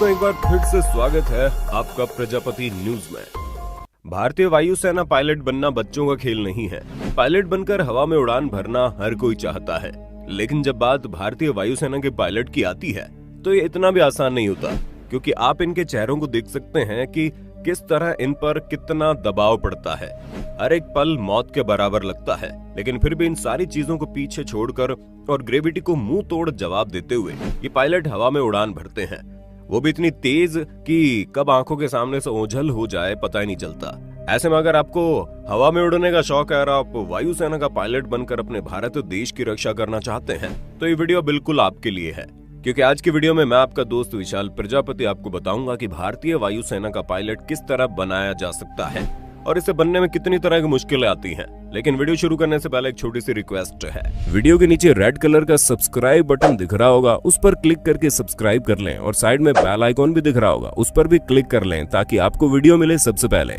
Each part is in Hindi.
दोस्तों एक बार फिर से स्वागत है आपका प्रजापति न्यूज में। भारतीय वायुसेना पायलट बनना बच्चों का खेल नहीं है। पायलट बनकर हवा में उड़ान भरना हर कोई चाहता है, लेकिन जब बात भारतीय वायुसेना के पायलट की आती है तो ये इतना भी आसान नहीं होता, क्योंकि आप इनके चेहरों को देख सकते हैं कि किस तरह इन पर कितना दबाव पड़ता है। हर एक पल मौत के बराबर लगता है, लेकिन फिर भी इन सारी चीजों को पीछे छोड़कर और ग्रेविटी को मुंह तोड़ जवाब देते हुए ये पायलट हवा में उड़ान भरते हैं, वो भी इतनी तेज कि कब आंखों के सामने से ओझल हो जाए पता ही नहीं चलता। ऐसे में अगर आपको हवा में उड़ने का शौक है और आप वायुसेना का पायलट बनकर अपने भारत देश की रक्षा करना चाहते हैं तो ये वीडियो बिल्कुल आपके लिए है, क्योंकि आज की वीडियो में मैं आपका दोस्त विशाल प्रजापति आपको बताऊंगा कि भारतीय वायुसेना का पायलट किस तरह बनाया जा सकता है और इसे बनने में कितनी तरह की मुश्किलें आती हैं। लेकिन वीडियो शुरू करने से पहले एक छोटी सी रिक्वेस्ट है। वीडियो के नीचे रेड कलर का सब्सक्राइब बटन दिख रहा होगा, उस पर क्लिक करके सब्सक्राइब कर लें और साइड में बेल आइकॉन भी दिख रहा होगा, उस पर भी क्लिक कर लें ताकि आपको वीडियो मिले सबसे पहले।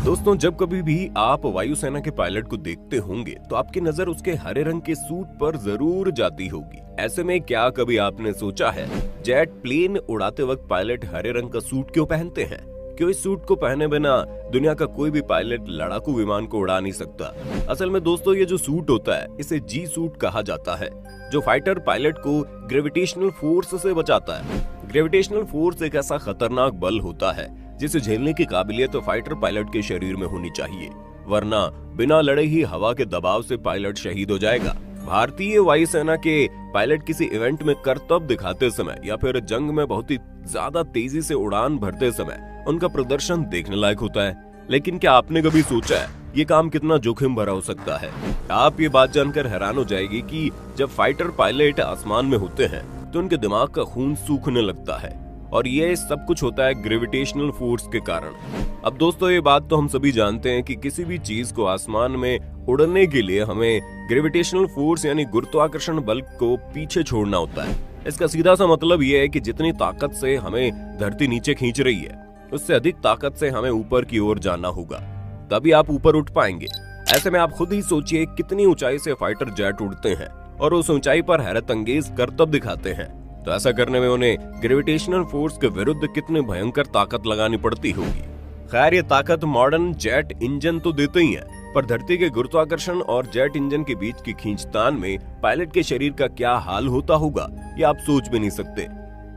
दोस्तों, जब कभी भी आप वायुसेना के पायलट को देखते होंगे तो आपकी नजर उसके हरे रंग के सूट पर जरूर जाती होगी। ऐसे में क्या कभी आपने सोचा है जेट प्लेन उड़ाते वक्त पायलट हरे रंग का सूट क्यों पहनते हैं? क्यों इस सूट को पहने बिना दुनिया का कोई भी पायलट लड़ाकू विमान को उड़ा नहीं सकता? असल में दोस्तों, ये जो सूट होता है इसे जी सूट कहा जाता है, जो फाइटर पायलट को ग्रेविटेशनल फोर्स से बचाता है। ग्रेविटेशनल फोर्स एक ऐसा खतरनाक बल होता है जिसे झेलने की काबिलियत तो फाइटर पायलट के शरीर में होनी चाहिए, वरना बिना लड़े ही हवा के दबाव से पायलट शहीद हो जाएगा। भारतीय वायुसेना के पायलट किसी इवेंट में करतब दिखाते समय या फिर जंग में बहुत ही ज्यादा तेजी से उड़ान भरते समय उनका प्रदर्शन देखने लायक होता है। लेकिन क्या आपने कभी सोचा है ये काम कितना जोखिम भरा हो सकता है? आप ये बात जानकर हैरान हो जाएगी कि जब फाइटर पायलट आसमान में होते हैं तो उनके दिमाग का खून सूखने लगता है, और ये सब कुछ होता है ग्रेविटेशनल फोर्स के कारण। अब दोस्तों, ये बात तो हम सभी जानते हैं कि किसी भी चीज को आसमान में उड़ने के लिए हमें ग्रेविटेशनल फोर्स यानी गुरुत्वाकर्षण बल को पीछे छोड़ना होता है। इसका सीधा सा मतलब ये है कि जितनी ताकत से हमें धरती नीचे खींच रही है उससे अधिक ताकत से हमें ऊपर की ओर जाना होगा, तभी आप ऊपर उठ पाएंगे। ऐसे में आप खुद ही सोचिए कितनी ऊंचाई से फाइटर जेट उड़ते हैं और उस ऊंचाई पर हैरत अंगेज करतब दिखाते हैं, तो ऐसा करने में उन्हें ग्रेविटेशनल फोर्स के विरुद्ध कितनी भयंकर ताकत लगानी पड़ती होगी। खैर, ये ताकत मॉडर्न जेट इंजन तो देते ही है, पर धरती के गुरुत्वाकर्षण और जेट इंजन के बीच की खींचतान में पायलट के शरीर का क्या हाल होता होगा ये आप सोच भी नहीं सकते।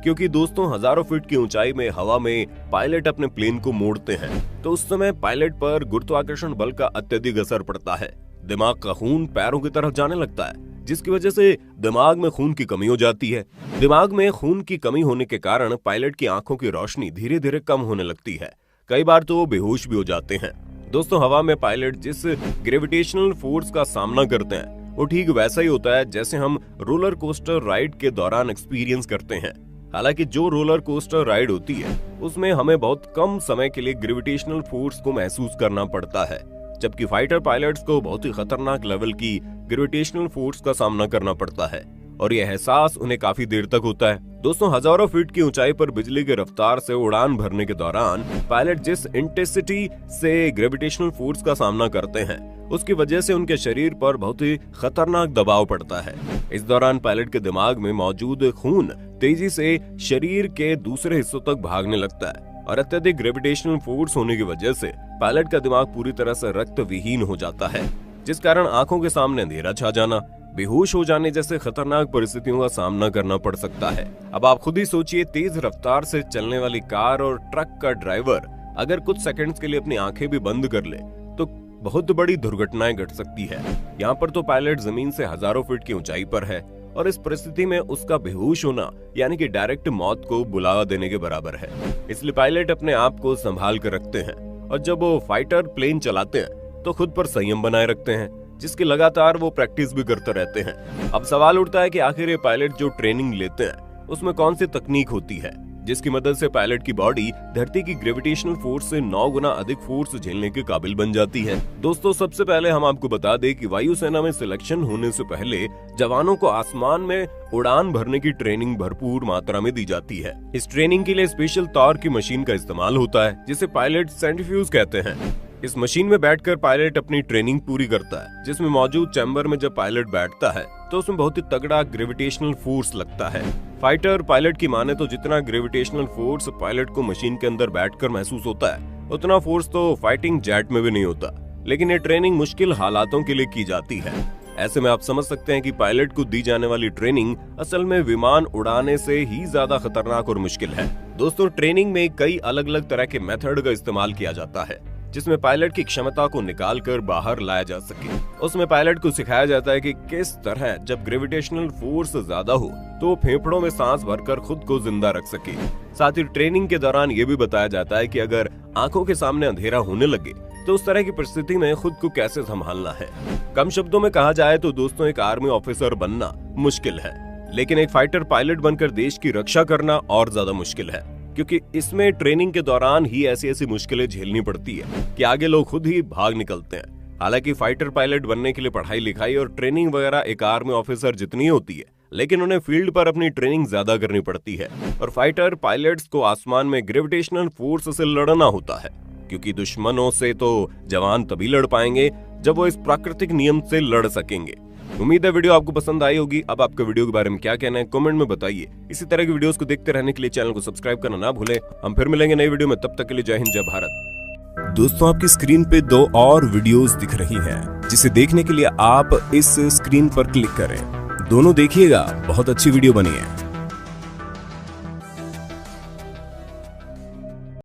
क्योंकि दोस्तों, हजारों फीट की ऊंचाई में हवा में पायलट अपने प्लेन को मोड़ते हैं तो उस समय पायलट पर गुरुत्वाकर्षण बल का अत्यधिक असर पड़ता है। दिमाग का खून पैरों की तरफ जाने लगता है, जिसकी वजह से दिमाग में खून की कमी हो जाती है। दिमाग में खून की कमी होने के कारण पायलट की आंखों की रोशनी धीरे धीरे कम होने लगती है। कई बार तो वो बेहोश भी हो जाते हैं। दोस्तों, हवा में पायलट जिस ग्रेविटेशनल फोर्स का सामना करते हैं वो ठीक वैसा ही होता है जैसे हम रोलर कोस्टर राइड के दौरान एक्सपीरियंस करते हैं। हालांकि जो रोलर कोस्टर राइड होती है उसमें हमें बहुत कम समय के लिए ग्रेविटेशनल फोर्स को महसूस करना पड़ता है, जबकि फाइटर पायलट्स को बहुत ही खतरनाक लेवल की ग्रेविटेशनल फोर्स का सामना करना पड़ता है, और यह एहसास उन्हें काफी देर तक होता है। दोस्तों, हजारों फीट की ऊंचाई पर बिजली की रफ्तार से उड़ान भरने के दौरान पायलट जिस इंटेंसिटी से ग्रेविटेशनल फोर्स का सामना करते हैं उसकी वजह से उनके शरीर पर बहुत ही खतरनाक दबाव पड़ता है। इस दौरान पायलट के दिमाग में मौजूद खून तेजी से शरीर के दूसरे हिस्सों तक भागने लगता है, और अत्यधिक ग्रेविटेशनल फोर्स होने की वजह से पायलट का दिमाग पूरी तरह से रक्त विहीन हो जाता है, जिस कारण आंखों के सामने अंधेरा छा जाना, बेहोश हो जाने जैसे खतरनाक परिस्थितियों का सामना करना पड़ सकता है। अब आप खुद ही सोचिए, तेज रफ्तार से चलने वाली कार और ट्रक का ड्राइवर अगर कुछ सेकंड्स के लिए अपनी आंखें भी बंद कर ले तो बहुत बड़ी दुर्घटनाएं घट सकती है। यहाँ पर तो पायलट जमीन से हजारों फीट की ऊंचाई पर है, और इस परिस्थिति में उसका बेहोश होना यानी कि डायरेक्ट मौत को बुलावा देने के बराबर है। इसलिए पायलट अपने आप को संभाल कर रखते हैं, और जब वो फाइटर प्लेन चलाते हैं तो खुद पर संयम बनाए रखते हैं, जिसकी लगातार वो प्रैक्टिस भी करते रहते हैं। अब सवाल उठता है कि आखिर ये पायलट जो ट्रेनिंग लेते हैं उसमें कौन सी तकनीक होती है जिसकी मदद से पायलट की बॉडी धरती की ग्रेविटेशनल फोर्स से 9 गुना अधिक फोर्स झेलने के काबिल बन जाती है। दोस्तों, सबसे पहले हम आपको बता दें कि वायुसेना में सिलेक्शन होने से पहले जवानों को आसमान में उड़ान भरने की ट्रेनिंग भरपूर मात्रा में दी जाती है। इस ट्रेनिंग के लिए स्पेशल तार की मशीन का इस्तेमाल होता है जिसे पायलट सेंट्रीफ्यूज कहते हैं। इस मशीन में बैठकर पायलट अपनी ट्रेनिंग पूरी करता है, जिसमें मौजूद चैम्बर में जब पायलट बैठता है तो उसमें बहुत ही तगड़ा ग्रेविटेशनल फोर्स लगता है। फाइटर पायलट की माने तो जितना ग्रेविटेशनल फोर्स पायलट को मशीन के अंदर बैठकर महसूस होता है, उतना फोर्स तो फाइटिंग जेट में भी नहीं होता। लेकिन ये ट्रेनिंग मुश्किल हालातों के लिए की जाती है। ऐसे में आप समझ सकते हैं कि पायलट को दी जाने वाली ट्रेनिंग असल में विमान उड़ाने से ही ज्यादा खतरनाक और मुश्किल है। दोस्तों, ट्रेनिंग में कई अलग अलग तरह के मेथड का इस्तेमाल किया जाता है, जिसमें पायलट की क्षमता को निकालकर बाहर लाया जा सके। उसमें पायलट को सिखाया जाता है कि किस तरह जब ग्रेविटेशनल फोर्स ज्यादा हो तो फेफड़ों में सांस भरकर खुद को जिंदा रख सके। साथ ही ट्रेनिंग के दौरान ये भी बताया जाता है कि अगर आंखों के सामने अंधेरा होने लगे तो उस तरह की परिस्थिति में खुद को कैसे संभालना है। कम शब्दों में कहा जाए तो दोस्तों, एक आर्मी ऑफिसर बनना मुश्किल है, लेकिन एक फाइटर पायलट बनकर देश की रक्षा करना और ज्यादा मुश्किल है, क्योंकि इसमें ट्रेनिंग के दौरान ही ऐसी मुश्किलें झेलनी पड़ती है कि आगे लोग खुद ही भाग निकलते हैं। हालांकि फाइटर पायलट बनने के लिए पढ़ाई लिखाई और ट्रेनिंग वगैरह एक आर्मी ऑफिसर जितनी होती है, लेकिन उन्हें फील्ड पर अपनी ट्रेनिंग ज्यादा करनी पड़ती है। और फाइटर पायलट्स को आसमान में ग्रेविटेशनल फोर्स से लड़ना होता है, क्योंकि दुश्मनों से तो जवान तभी लड़ पाएंगे जब वो इस प्राकृतिक नियम से लड़ सकेंगे। उम्मीद है वीडियो आपको पसंद आई होगी। अब आपका वीडियो के बारे में क्या कहना है कमेंट में बताइए। इसी तरह की वीडियोस को देखते रहने के लिए चैनल को सब्सक्राइब करना ना भूलें। हम फिर मिलेंगे नई वीडियो में, तब तक के लिए जय हिंद जय भारत। दोस्तों, आपकी स्क्रीन पे 2 और वीडियोस दिख रही हैं, जिसे देखने के लिए आप इस स्क्रीन पर क्लिक करें। दोनों देखिएगा, बहुत अच्छी वीडियो बनी है।